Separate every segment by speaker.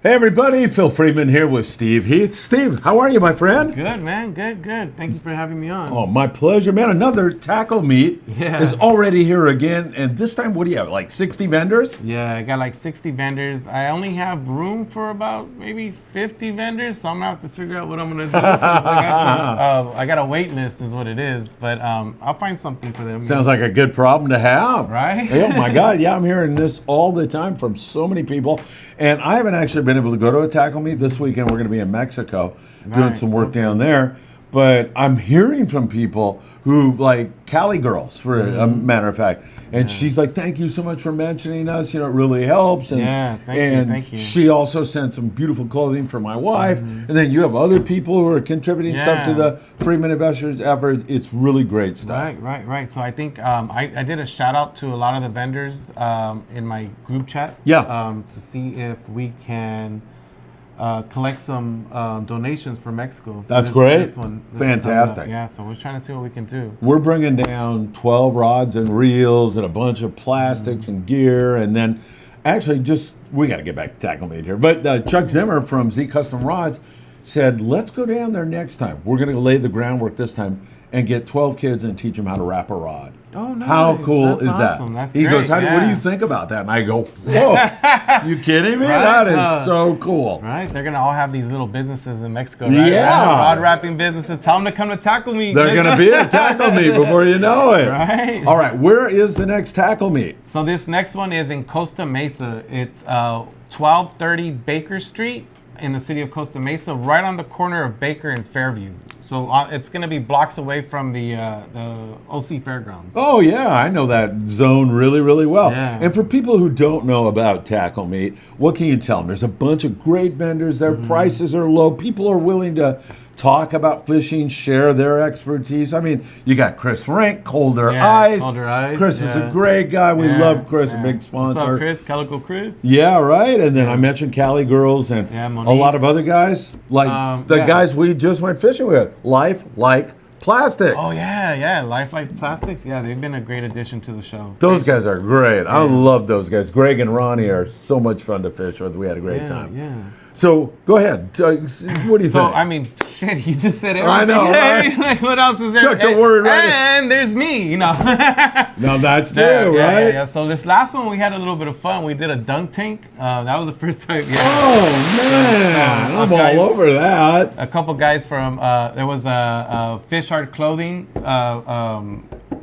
Speaker 1: Hey everybody, Phil Friedman here with Steve Heath. Steve, how are you, my friend?
Speaker 2: Good, man. Good. Thank you for having me on.
Speaker 1: Oh, my pleasure, man. Another TackleMeet is already here again. And this time, what do you have, like 60 vendors?
Speaker 2: Yeah, I got like 60 vendors. I only have room for about maybe 50 vendors, so I'm going to have to figure out what I'm going to do. I got a wait list is what it is, but I'll find something for them.
Speaker 1: Sounds like a good problem to have.
Speaker 2: Right?
Speaker 1: Oh, my God. Yeah, I'm hearing this all the time from so many people. And I haven't actually been able to go to a TackleMeet. This weekend we're going to be in Mexico doing some work down there. But I'm hearing from people who, like Cali girls, for a matter of fact, and she's like, "Thank you so much for mentioning us. You know, it really helps." And
Speaker 2: thank you.
Speaker 1: She also sent some beautiful clothing for my wife. And then you have other people who are contributing stuff to the Freeman Investors effort. It's really great stuff.
Speaker 2: Right. So I think I did a shout out to a lot of the vendors in my group chat. To see if we can collect some donations for Mexico.
Speaker 1: That's great.
Speaker 2: This
Speaker 1: Fantastic.
Speaker 2: Yeah, so we're trying to see what we can do.
Speaker 1: We're bringing down 12 rods and reels and a bunch of plastics and gear. And then actually we got to get back to TackleMeet here. But Chuck Zimmer from Z Custom Rods said, let's go down there next time. We're going to lay the groundwork this time and get 12 kids and teach them how to wrap a rod.
Speaker 2: Oh, nice.
Speaker 1: How cool is
Speaker 2: awesome.
Speaker 1: that?
Speaker 2: That's
Speaker 1: he
Speaker 2: great.
Speaker 1: goes, what do you think about that? And I go, whoa, you kidding me? That is so cool.
Speaker 2: Right? They're going to all have these little businesses in Mexico, right?
Speaker 1: Yeah.
Speaker 2: Rod wrapping businesses. Tell them to come to TackleMeet.
Speaker 1: They're going to be at TackleMeet before you know it.
Speaker 2: Right.
Speaker 1: All right, where is the next TackleMeet?
Speaker 2: So this next one is in Costa Mesa. It's 1230 Baker Street in the city of Costa Mesa, right on the corner of Baker and Fairview. So it's going to be blocks away from the OC Fairgrounds.
Speaker 1: Oh, yeah, I know that zone really, really well.
Speaker 2: Yeah.
Speaker 1: And for people who don't know about TackleMeet, what can you tell them? There's a bunch of great vendors. Their prices are low. People are willing to talk about fishing, share their expertise. I mean, you got Chris Frank, Colder Ice. Chris is a great guy. We love Chris, a big sponsor.
Speaker 2: What's up, Chris? Calico Chris?
Speaker 1: Yeah, right. And then I mentioned Cali Girls and a lot of other guys, like the guys we just went fishing with. Life Like Plastics.
Speaker 2: Oh, yeah. Life Like Plastics. Yeah, they've been a great addition to the show.
Speaker 1: Those guys are great. I love those guys. Greg and Ronnie are so much fun to fish with. We had a great time.
Speaker 2: Yeah.
Speaker 1: So go ahead. What do you think?
Speaker 2: I mean, shit, you just said everything.
Speaker 1: I know, right?
Speaker 2: Like, what else is there?
Speaker 1: Chuck, don't worry, right?
Speaker 2: And there's me,
Speaker 1: No, that's true, right?
Speaker 2: Yeah. So this last one, we had a little bit of fun. We did a dunk tank. That was the first time. Yeah.
Speaker 1: Oh, man. I'm all over that.
Speaker 2: A couple guys from, there was a Fish Hard Clothing,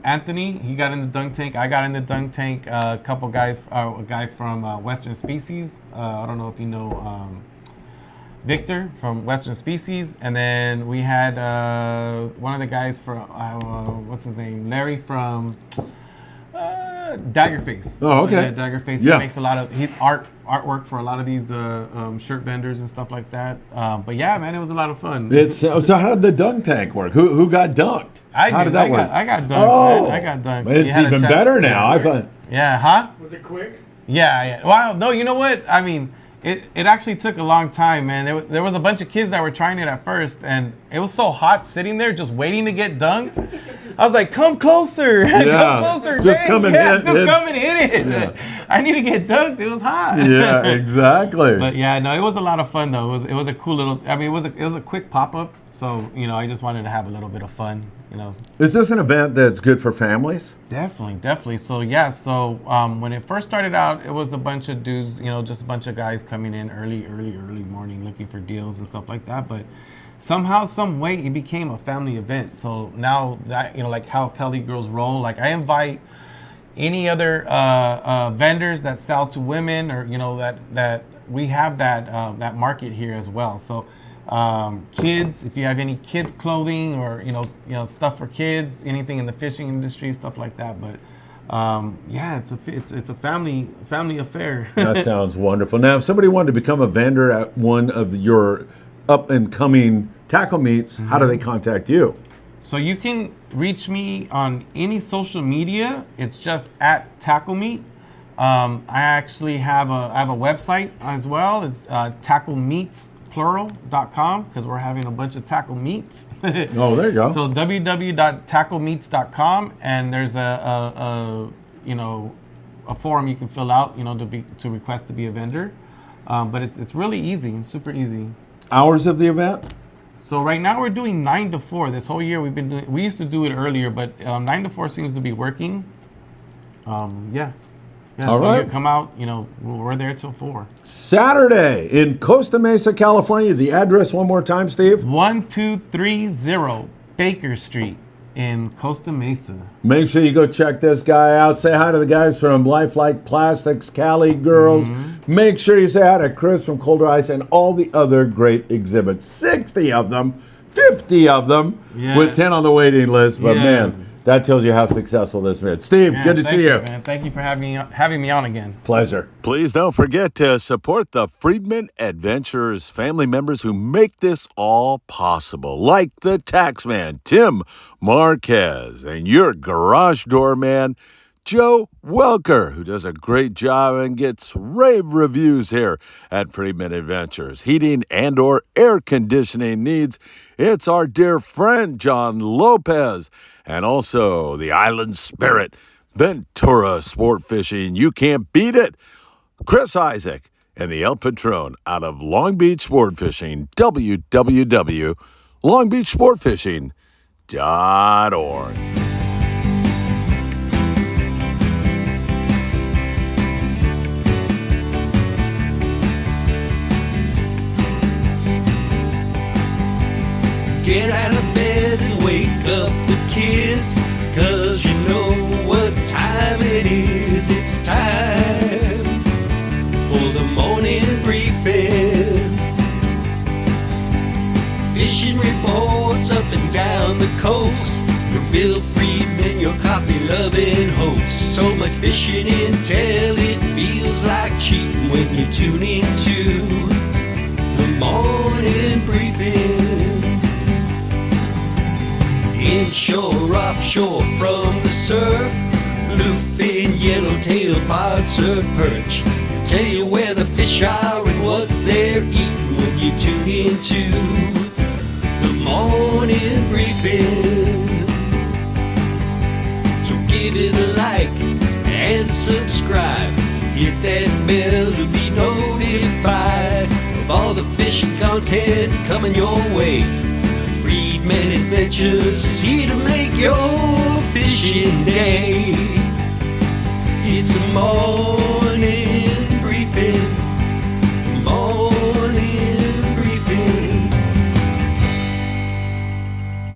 Speaker 2: Anthony, he got in the dunk tank. I got in the dunk tank. A couple guys, a guy from Western Species. I don't know if you know Victor from Western Species. And then we had one of the guys from, what's his name? Larry from Daggerface.
Speaker 1: Oh, okay.
Speaker 2: Yeah, Daggerface. He makes a lot of artwork for a lot of these shirt vendors and stuff like that. But yeah, man, it was a lot of fun.
Speaker 1: So how did the dunk tank work? Who got dunked? How did that work?
Speaker 2: I got dunked.
Speaker 1: Oh,
Speaker 2: I got dunked.
Speaker 1: It's even better now. I thought.
Speaker 2: Yeah, huh?
Speaker 3: Was it quick?
Speaker 2: Yeah. Well, no, you know what? I mean, it actually took a long time, man. There was a bunch of kids that were trying it at first, and it was so hot sitting there just waiting to get dunked. I was like, come closer. Come closer.
Speaker 1: Just come and hit.
Speaker 2: Just come and hit it. Yeah. I need to get dunked. It was hot.
Speaker 1: Yeah, exactly.
Speaker 2: But yeah, no, it was a lot of fun though. It was a cool little, I mean, it was a quick pop-up. So, I just wanted to have a little bit of fun,
Speaker 1: Is this an event that's good for families?
Speaker 2: Definitely. So when it first started out, it was a bunch of dudes, just a bunch of guys coming in early morning looking for deals and stuff like that. But somehow, some way, it became a family event. So now that, like how Kelly Girls roll, like I invite any other vendors that sell to women, or that we have that market here as well. So kids, if you have any kids clothing or stuff for kids, anything in the fishing industry, stuff like that. But it's a family affair.
Speaker 1: That sounds wonderful. Now, if somebody wanted to become a vendor at one of your up and coming TackleMeets, how do they contact you?
Speaker 2: So you can reach me on any social media. It's just at TackleMeet. I actually have a website as well. It's TackleMeets.com, because we're having a bunch of tackle meets.
Speaker 1: Oh, there you go.
Speaker 2: So www.tacklemeets.com, and there's a form you can fill out, to request to be a vendor. But it's really easy, super easy.
Speaker 1: Hours of the event?
Speaker 2: So right now we're doing 9 to 4. This whole year we've been doing. We used to do it earlier, but 9 to 4 seems to be working. Yeah.
Speaker 1: All
Speaker 2: so
Speaker 1: right.
Speaker 2: you come out. We're there till 4.
Speaker 1: Saturday in Costa Mesa, California. The address one more time, Steve.
Speaker 2: 1230 Baker Street in Costa Mesa.
Speaker 1: Make sure you go check this guy out. Say hi to the guys from Lifelike Plastics, Cali Girls. Make sure you say hi to Chris from Colder Ice and all the other great exhibits. 60 of them, 50 of them, with 10 on the waiting list. But man, that tells you how successful this is. Steve, good to see you.
Speaker 2: Man. Thank you for having me on again.
Speaker 1: Pleasure. Please don't forget to support the Friedman Adventurers family members who make this all possible, like the taxman, Tim Marquez, and your garage door man, Joe Welker, who does a great job and gets rave reviews here at Friedman Adventures. Heating and or air conditioning needs, it's our dear friend, John Lopez, and also the Island Spirit, Ventura Sport Fishing. You can't beat it. Chris Isaac and the El Patron out of Long Beach Sport Fishing, www.longbeachsportfishing.org.
Speaker 3: Get out of bed and wake up the kids, 'cause you know what time it is. It's time for the morning briefing. Fishing reports up and down the coast. Your Phil Friedman, your coffee-loving host. So much fishing intel, it feels like cheating when you tune into the morning briefing. Inshore, offshore, from the surf, bluefin, yellowtail, pod, surf, perch. They'll tell you where the fish are and what they're eating when you tune into the morning briefing. So give it a like and subscribe. Hit that bell to be notified of all the fishing content coming your way. Friedman Adventures is here to make your fishing day. It's a more